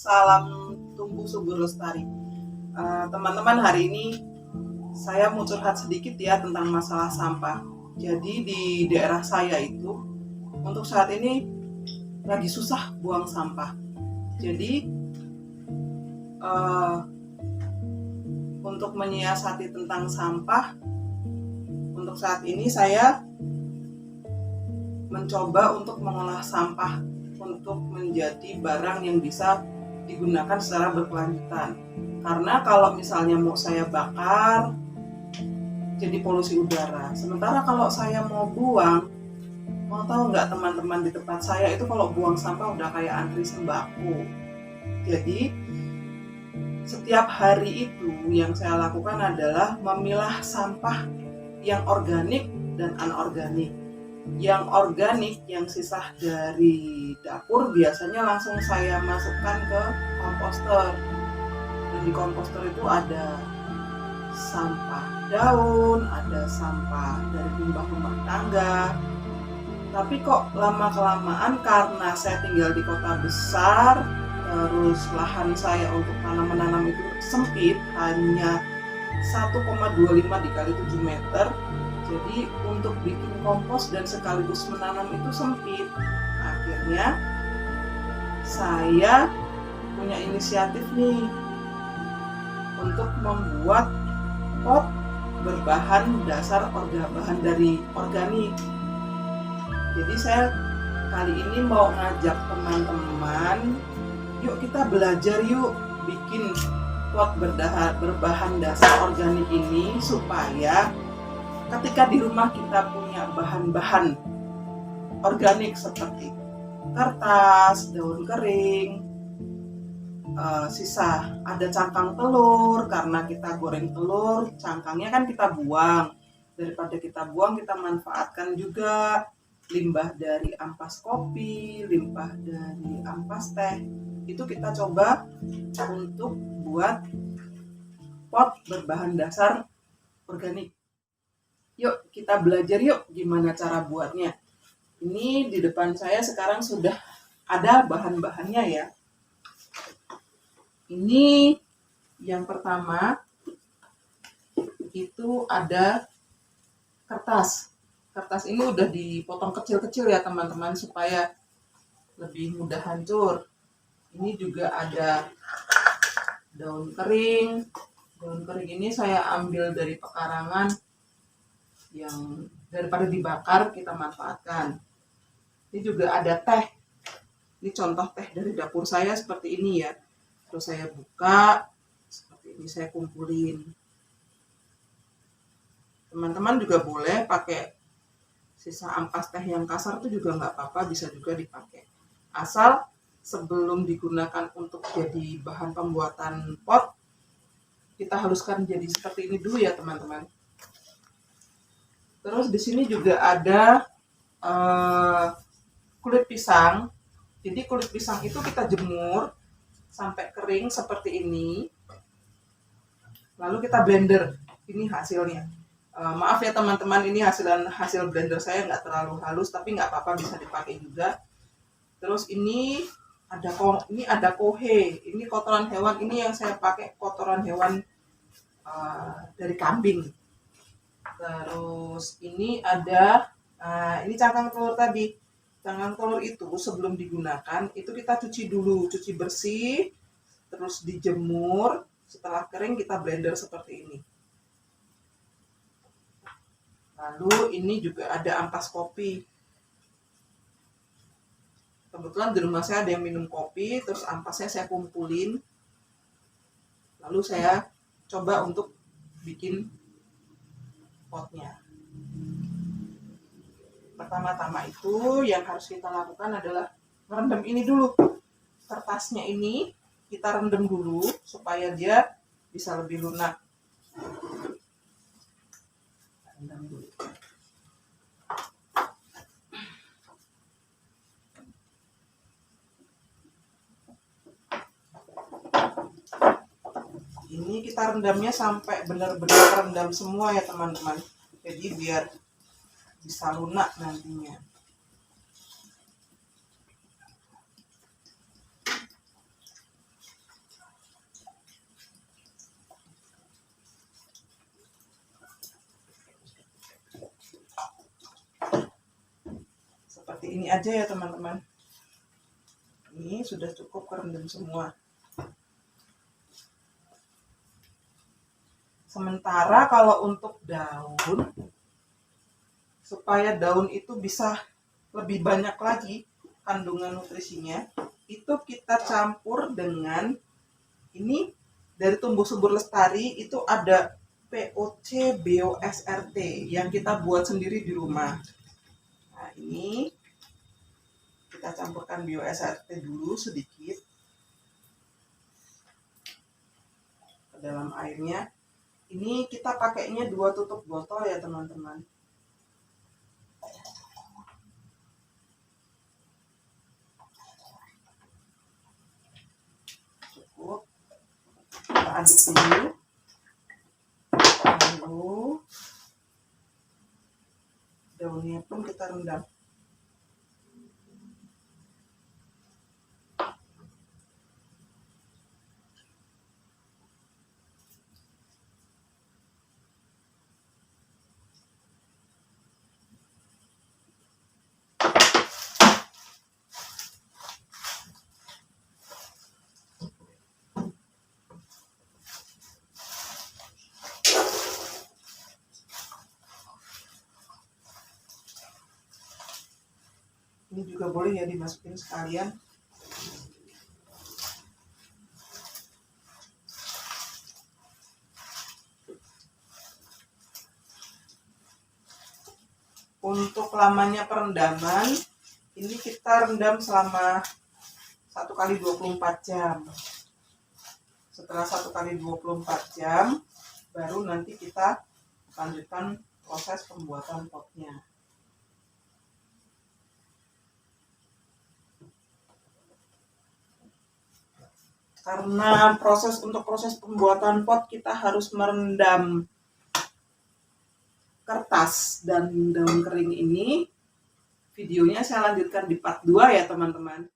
salam tumbuh subur lestari. Teman-teman, hari ini saya mau curhat sedikit ya tentang masalah sampah. Jadi di daerah saya itu untuk saat ini lagi susah buang sampah. Jadi untuk menyiasati tentang sampah, untuk saat ini saya mencoba untuk mengolah sampah untuk menjadi barang yang bisa digunakan secara berkelanjutan. Karena kalau misalnya mau saya bakar, jadi polusi udara. Sementara kalau saya mau buang, mau tahu nggak teman-teman, di tempat saya itu kalau buang sampah udah kayak antri sembako. Jadi setiap hari itu yang saya lakukan adalah memilah sampah yang organik dan anorganik. Yang organik, yang sisa dari dapur, biasanya langsung saya masukkan ke komposter. Dan di komposter itu ada sampah daun, ada sampah dari limbah rumah tangga. Tapi kok lama-kelamaan karena saya tinggal di kota besar, terus lahan saya untuk menanam itu sempit, hanya 1,25 dikali 7 meter. Jadi untuk bikin kompos dan sekaligus menanam itu sempit. Akhirnya saya punya inisiatif nih untuk membuat pot berbahan dasar bahan dari organik. Jadi saya kali ini mau ngajak teman-teman, yuk kita belajar yuk bikin pot berbahan dasar organik ini, supaya ketika di rumah kita punya bahan-bahan organik seperti kertas, daun kering, sisa ada cangkang telur, karena kita goreng telur, cangkangnya kan kita buang. Daripada kita buang, kita manfaatkan juga limbah dari ampas kopi, limbah dari ampas teh. Itu kita coba untuk buat pot berbahan dasar organik. Yuk kita belajar yuk gimana cara buatnya. Ini di depan saya sekarang sudah ada bahan-bahannya ya. Ini yang pertama itu ada kertas. Kertas ini udah dipotong kecil-kecil ya teman-teman, supaya lebih mudah hancur. Ini juga ada daun kering. Daun kering ini saya ambil dari pekarangan, yang daripada dibakar kita manfaatkan. Ini juga ada teh. Ini contoh teh dari dapur saya seperti ini ya. Terus saya buka seperti ini, saya kumpulin. Teman-teman juga boleh pakai sisa ampas teh yang kasar itu juga nggak apa-apa, bisa juga dipakai. Asal sebelum digunakan untuk jadi bahan pembuatan pot, kita haluskan jadi seperti ini dulu ya teman-teman. Terus di sini juga ada kulit pisang. Jadi kulit pisang itu kita jemur sampai kering seperti ini. Lalu kita blender. Ini hasilnya. Maaf ya teman-teman, ini hasil blender saya nggak terlalu halus, tapi nggak apa-apa, bisa dipakai juga. Terus ini ada kohe. Ini kotoran hewan. Ini yang saya pakai kotoran hewan dari kambing. Terus ini ada, ini cangkang telur tadi. Cangkang telur itu sebelum digunakan, itu kita cuci dulu, cuci bersih, terus dijemur. Setelah kering kita blender seperti ini. Lalu ini juga ada ampas kopi. Kebetulan di rumah saya ada yang minum kopi, terus ampasnya saya kumpulin. Lalu saya coba untuk bikin potnya. Pertama-tama itu yang harus kita lakukan adalah merendam ini dulu. Kertasnya ini kita rendam dulu supaya dia bisa lebih lunak. Rendam dulu. Ini kita rendamnya sampai benar-benar rendam semua ya teman-teman. Jadi biar bisa lunak nantinya. pakai ini aja ya teman-teman. Ini sudah cukup kerendam semua. Sementara kalau untuk daun, supaya daun itu bisa lebih banyak lagi kandungan nutrisinya, itu kita campur dengan ini dari tumbuh subur lestari, itu ada POC BOSRT yang kita buat sendiri di rumah. Nah, ini kita campurkan BOSRT dulu sedikit ke dalam airnya. Ini kita pakainya 2 tutup botol ya teman-teman. Cukup. Kita aduk dulu. Lalu daunnya pun kita rendam. Ini juga boleh ya dimasukin sekalian. Untuk lamanya perendaman, ini kita rendam selama 1 kali 24 jam. Setelah 1 kali 24 jam, baru nanti kita lanjutkan proses pembuatan potnya. Karena untuk proses pembuatan pot kita harus merendam kertas dan daun kering ini, videonya saya lanjutkan di part 2 ya teman-teman.